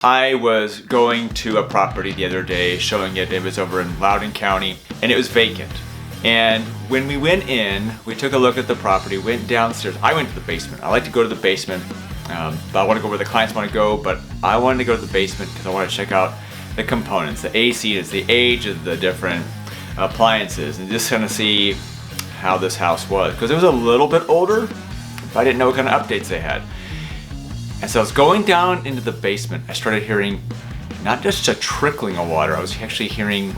I was going to a property the other day showing it. It was over in Loudoun County and it was vacant. And when we went in, we took a look at the property, went downstairs. I went to the basement. I like to go to the basement, but I want to go where the clients want to go, but I wanted to go to the basement because I want to check out the components, the AC, is the age of the different appliances, and just kind of see how this house was. Because it was a little bit older, but I didn't know what kind of updates they had. And so I was going down into the basement. I started hearing not just a trickling of water, I was actually hearing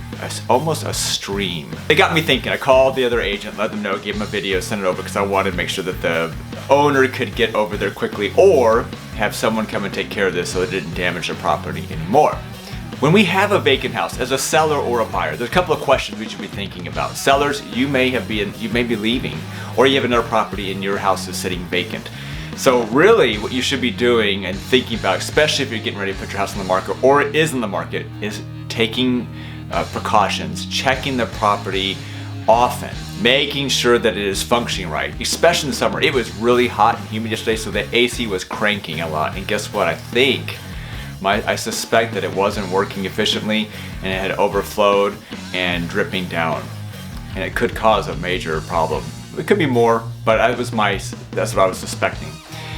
almost a stream. It got me thinking. I called the other agent, let them know, gave them a video, sent it over because I wanted to make sure that the owner could get over there quickly or have someone come and take care of this so it didn't damage the property anymore. When we have a vacant house, as a seller or a buyer, there's a couple of questions we should be thinking about. Sellers, you may be leaving, or you have another property and your house is sitting vacant. So really what you should be doing and thinking about, especially if you're getting ready to put your house on the market or it is in the market, is taking precautions, checking the property often, making sure that it is functioning right, especially in the summer. It was really hot and humid yesterday, so the AC was cranking a lot. And guess what? I suspect that it wasn't working efficiently and it had overflowed and dripping down. And it could cause a major problem. It could be more, but that's what I was suspecting.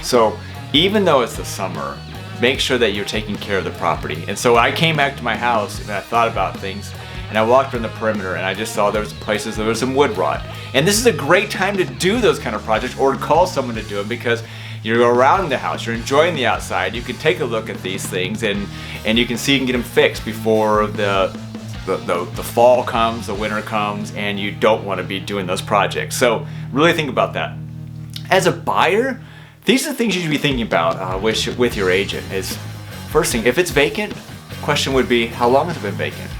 So even though it's the summer, make sure that you're taking care of the property. And so I came back to my house and I thought about things and I walked around the perimeter and I just saw there was places there was some wood rot. And this is a great time to do those kind of projects or to call someone to do it because you're around the house, you're enjoying the outside, you can take a look at these things and you can see and get them fixed before the fall comes, the winter comes, and you don't want to be doing those projects. So really think about that. As a buyer, these are the things you should be thinking about with your agent. Is first thing, if it's vacant, the question would be, how long has it been vacant?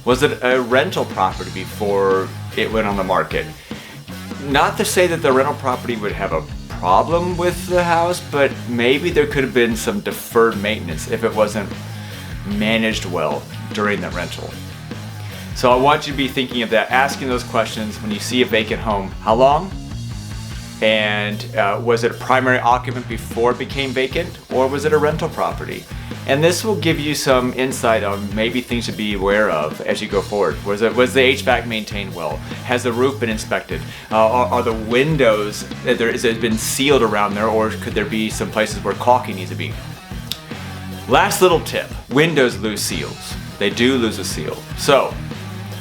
Was it a rental property before it went on the market? Not to say that the rental property would have a problem with the house, but maybe there could have been some deferred maintenance if it wasn't managed well during the rental. So I want you to be thinking of that, asking those questions when you see a vacant home. How long? And was it a primary occupant before it became vacant, or was it a rental property? And this will give you some insight on maybe things to be aware of as you go forward. Was the HVAC maintained well? Has the roof been inspected? Are the windows, has it been sealed around there, or could there be some places where caulking needs to be? Last little tip, windows lose seals. They do lose a seal. So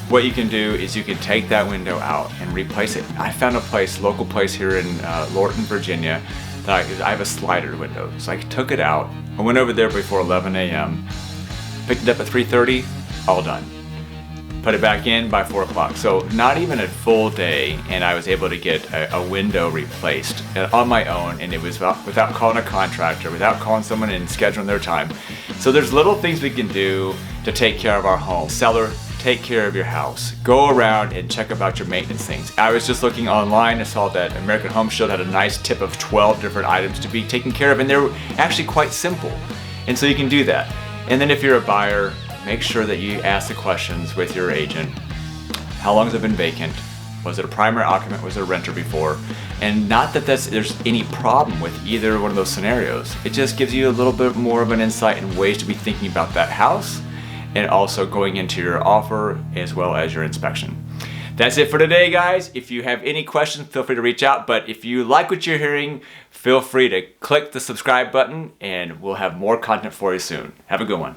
what you can do is you can take that window out and replace it. I found a local place here in Lorton, Virginia, that I have a slider window. So I took it out. I went over there before 11 a.m., picked it up at 3:30, all done. Put it back in by 4 o'clock. So not even a full day, and I was able to get a window replaced on my own, and it was without calling a contractor, without calling someone and scheduling their time. So there's little things we can do to take care of our home. Seller, take care of your house. Go around and check about your maintenance things. I was just looking online, I saw that American Home Shield had a nice tip of 12 different items to be taken care of, and they're actually quite simple. And so you can do that. And then if you're a buyer, make sure that you ask the questions with your agent. How long has it been vacant? Was it a primary occupant? Was it a renter before? And not that there's any problem with either one of those scenarios. It just gives you a little bit more of an insight and ways to be thinking about that house, and also going into your offer as well as your inspection. That's it for today, guys. If you have any questions, feel free to reach out. But if you like what you're hearing, feel free to click the subscribe button and we'll have more content for you soon. Have a good one.